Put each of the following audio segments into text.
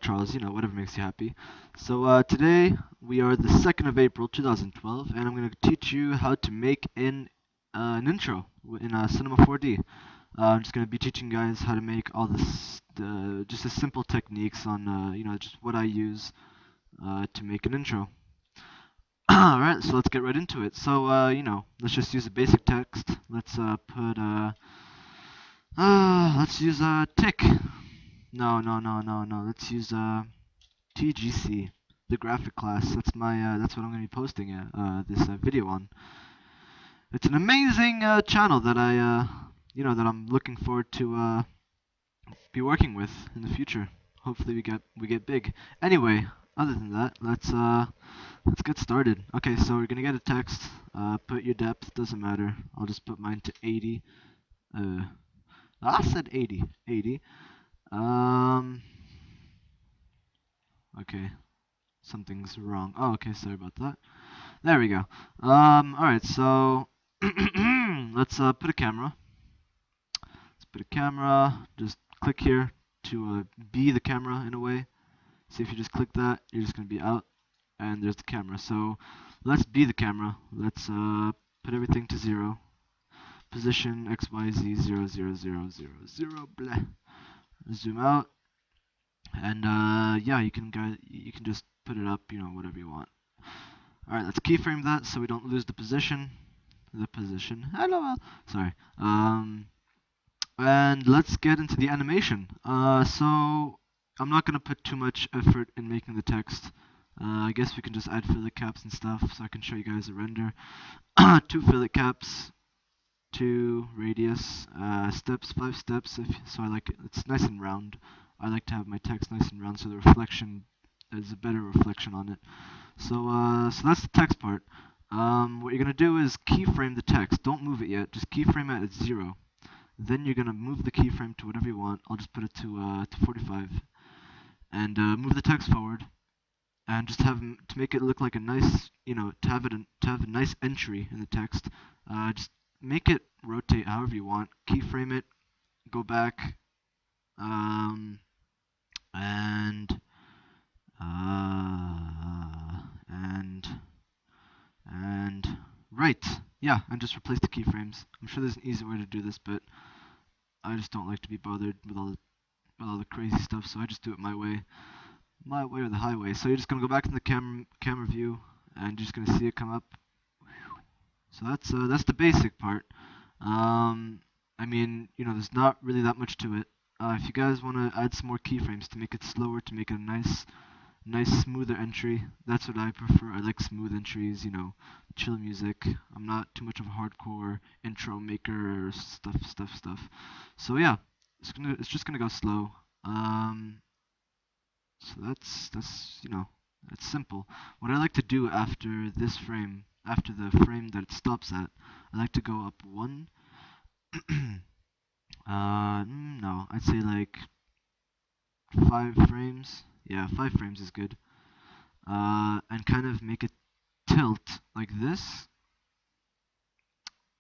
Charles, whatever makes you happy. So today we are the 2nd of April 2012, and I'm going to teach you how to make an intro in Cinema 4D. I'm just going to be teaching guys how to make all this, just the simple techniques on, just what I use to make an intro. Alright, so let's get right into it. So, let's just use a basic text. Let's let's use a tick. No. Let's use TGC, the graphic class. That's that's what I'm going to be posting this video on. It's an amazing channel that that I'm looking forward to be working with in the future. Hopefully we get big. Anyway, other than that, let's get started. Okay, so we're gonna get a text. Put your depth, doesn't matter. I'll just put mine to 80. I said 80. 80. Okay, something's wrong. Oh, okay, sorry about that. There we go. Alright, so let's put a camera. Let's put a camera. Just click here to be the camera in a way. See, if you just click that, you're just gonna be out, and there's the camera. So let's be the camera. Let's put everything to 0. Position X Y Z 0 0 0 0 0 blah. Zoom out, and yeah, you can just put it up, whatever you want. All right, let's keyframe that so we don't lose the position. Hello. Sorry. And let's get into the animation. So I'm not gonna put too much effort in making the text. I guess we can just add fillet caps and stuff, so I can show you guys a render. 2 fillet caps, 2 radius, steps, 5 steps. So I like it. It's nice and round. I like to have my text nice and round, so the reflection is a better reflection on it. So that's the text part. What you're gonna do is keyframe the text. Don't move it yet. Just keyframe it at 0. Then you're gonna move the keyframe to whatever you want. I'll just put it to 45, and move the text forward, and just to make it look like a nice, to have a nice entry in the text. Just make it rotate however you want. Keyframe it, go back, and right, yeah, and just replace the keyframes. I'm sure there's an easy way to do this, but I just don't like to be bothered with all the crazy stuff, so I just do it my way or the highway. So you're just gonna go back to the camera view, and you're just gonna see it come up. So that's the basic part. I mean, there's not really that much to it. If you guys want to add some more keyframes to make it slower, to make it a nice smoother entry, that's what I prefer. I like smooth entries, chill music. I'm not too much of a hardcore intro maker or stuff. So yeah, it's just gonna go slow. So that's it's simple. What I like to do after this frame, after the frame that it stops at, I like to go up 1. No, I'd say like 5 frames. Yeah, 5 frames is good. And kind of make it tilt like this,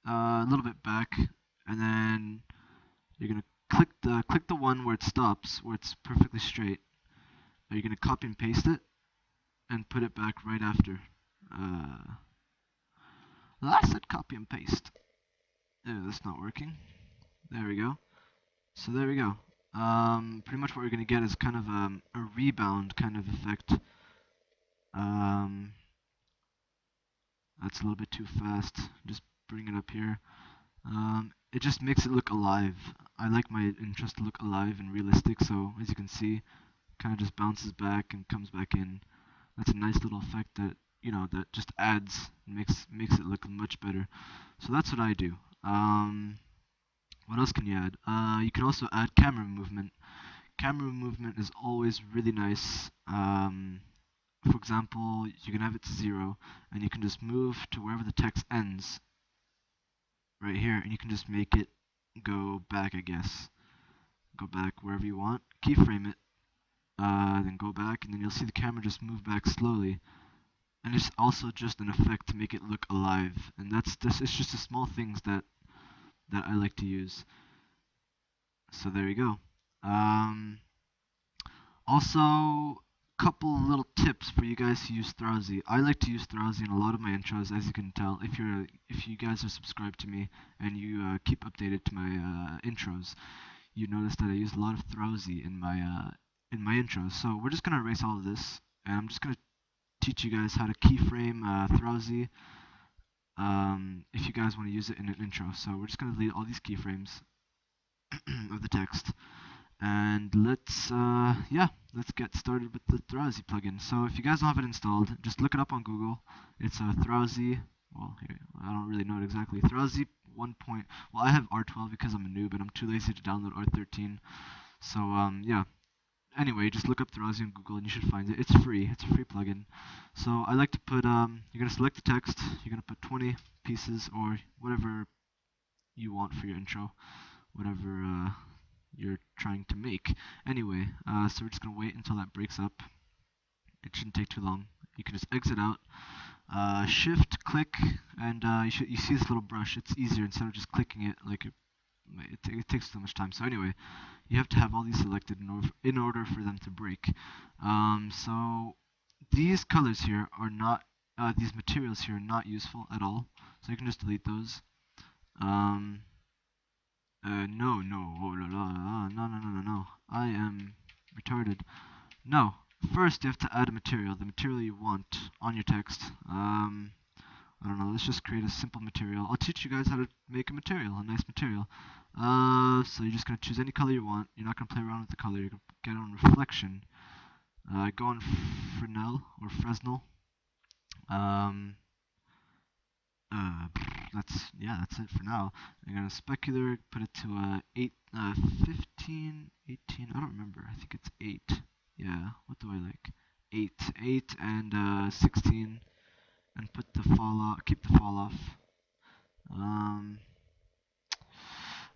a little bit back, and then you're gonna click the one where it stops, where it's perfectly straight. You're gonna copy and paste it, and put it back right after. I said copy and paste. That's not working. There we go. So there we go. Pretty much what we're gonna get is kind of a rebound kind of effect. That's a little bit too fast. Just bring it up here. It just makes it look alive. I like my intros to look alive and realistic, so as you can see, kind of just bounces back and comes back in. That's a nice little effect that that just adds, makes it look much better. So that's what I do. What else can you add? You can also add camera movement. Camera movement is always really nice. For example, you can have it to 0, and you can just move to wherever the text ends, right here, and you can just make it go back, I guess. Go back wherever you want, keyframe it, then go back, and then you'll see the camera just move back slowly. And it's also just an effect to make it look alive, and it's just the small things that I like to use. So there you go. Also, couple little tips for you guys who use Thrauzy. I like to use Thrauzy in a lot of my intros, as you can tell. If you guys are subscribed to me and you keep updated to my intros, you notice that I use a lot of Thrauzy in my intros. So we're just gonna erase all of this, and I'm just gonna teach you guys how to keyframe Thrauzy if you guys want to use it in an intro. So we're just gonna delete all these keyframes of the text. And let's get started with the Thrauzy plugin. So if you guys don't have it installed, just look it up on Google. It's a Thrauzy. Well, here, I don't really know it exactly. Thrauzy 1. Well, I have R12 because I'm a noob and I'm too lazy to download R13. So yeah. Anyway, just look up Thrauzy on Google and you should find it. It's free. It's a free plugin. So I like to put you're gonna select the text. You're gonna put 20 pieces or whatever you want for your intro, whatever you're trying to make. Anyway, so we're just gonna wait until that breaks up. It shouldn't take too long. You can just exit out, shift, click, and you see this little brush. It's easier instead of just clicking it like it takes so much time. So anyway, you have to have all these selected in order for them to break. So these colors here are not, these materials here are not useful at all. So you can just delete those. Um, no, oh, la, la, no. I am retarded. No. First, you have to add a material, the material you want on your text. I don't know, let's just create a simple material. I'll teach you guys how to make a material, a nice material. So you're just going to choose any color you want. You're not going to play around with the color. You're going to get on reflection. Go on Fresnel or Fresnel. Um, that's it for now. I'm gonna specular, put it to 15, 18. I don't remember. I think it's 8. Yeah. What do I like? 8, and 16, and put the fall off. Keep the fall off. Um,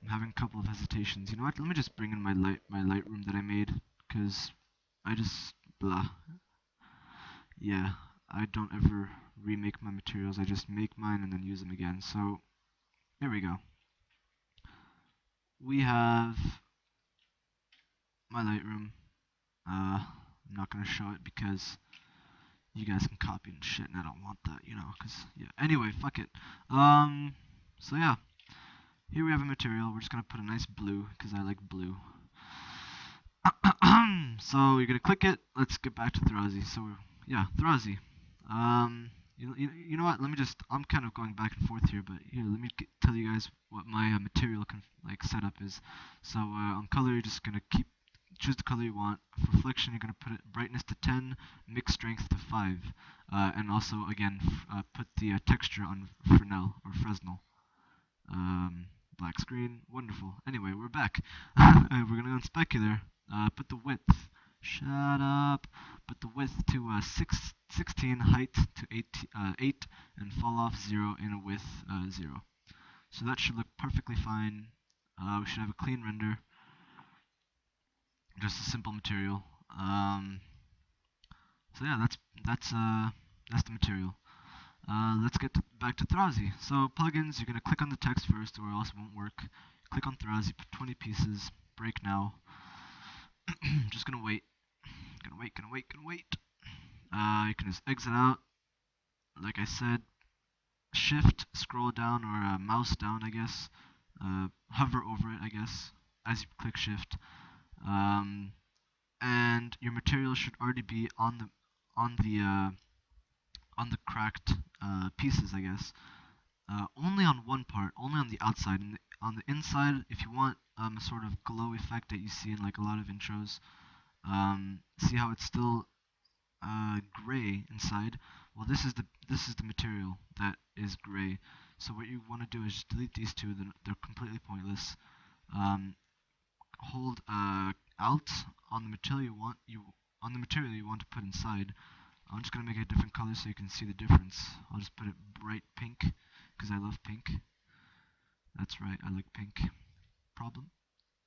I'm having a couple of hesitations. You know what? Let me just bring in my Lightroom that I made, cause I just blah. Yeah, I don't ever remake my materials. I just make mine and then use them again. So here we go. We have my Lightroom. I'm not gonna show it because you guys can copy and shit, and I don't want that, cause yeah. Anyway, fuck it. So yeah, here we have a material. We're just gonna put a nice blue, cause I like blue. So you're gonna click it. Let's get back to Thrauzy. So yeah, Thrauzy. You know what? I'm kind of going back and forth here, but here, let me tell you guys what my material setup is. So on color, you're just gonna choose the color you want. For reflection, you're gonna put it brightness to 10, mix strength to 5, and also again put the texture on Fresnel. Black screen, wonderful. Anyway, we're back. We're gonna go on specular. Put the width. Shut up. Put the width to 16, height to 8, and fall off 0, and a width 0. So that should look perfectly fine. We should have a clean render. Just a simple material. So yeah, that's the material. Let's get back to Thrauzy. So plugins, you're gonna click on the text first, or else it won't work. Click on Thrauzy, put 20 pieces, break now. Just gonna wait. Gonna wait. You can just exit out. Like I said, shift, scroll down, or mouse down, I guess. Hover over it, I guess, as you click shift. And your material should already be on the cracked pieces, I guess. Only on one part, only on the outside. And on the inside, if you want a sort of glow effect that you see in like a lot of intros, see how it's still gray inside. Well, this is the material that is gray. So what you want to do is just delete these two. They're completely pointless. Hold Alt on the material you want to put inside. I'm just gonna make it a different color so you can see the difference. I'll just put it bright pink because I love pink. That's right, I like pink. Problem.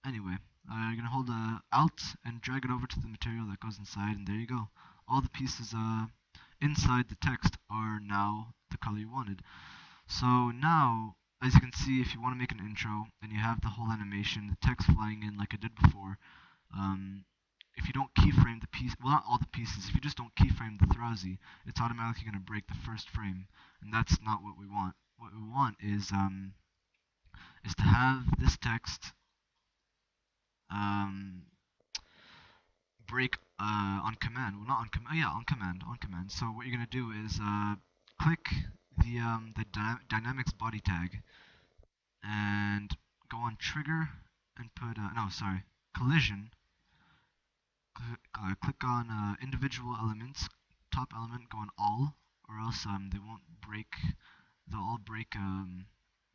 Anyway, you're gonna hold Alt and drag it over to the material that goes inside, and there you go. All the pieces inside the text are now the color you wanted. So now, as you can see, if you want to make an intro and you have the whole animation, the text flying in like I did before, if you don't keyframe the piece, well, not all the pieces, if you just don't keyframe the Thrausi, it's automatically going to break the first frame, and that's not what we want. What we want is to have this text um, break on command. Well, not on command. Yeah, on command. So what you're going to do is click the dynamics body tag and go on trigger and put no, sorry, collision. Click on individual elements, top element, go on all, or else they won't break. They'll all break.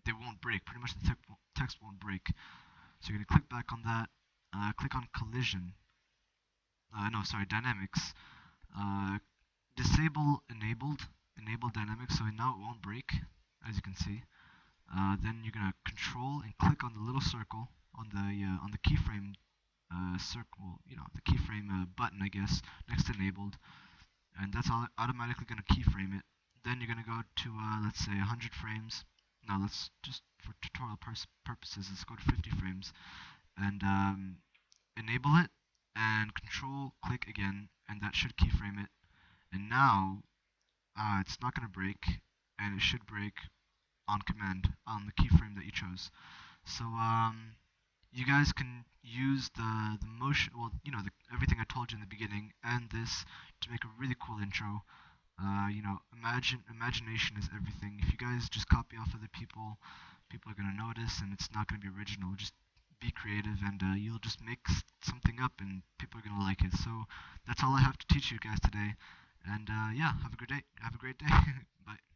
They won't break. Pretty much the text won't break. So you're gonna click back on that. Click on collision. No, sorry, dynamics. Uh, disable enable dynamics, so now it won't break, as you can see. Then you're gonna control and click on the little circle on the keyframe circle, the keyframe button, I guess, next to enabled, and that's automatically going to keyframe it. Then you're going to go to, let's say, 100 frames. Now let's just, for tutorial purposes, let's go to 50 frames, and enable it, and control click again, and that should keyframe it. And now, it's not going to break, and it should break on command, on the keyframe that you chose. So, you guys can use the motion, well, everything I told you in the beginning, and this to make a really cool intro. Imagination is everything. If you guys just copy off other people, people are gonna notice, and it's not gonna be original. Just be creative, and you'll just make something up, and people are gonna like it. So that's all I have to teach you guys today. And yeah, have a great day. Have a great day. Bye.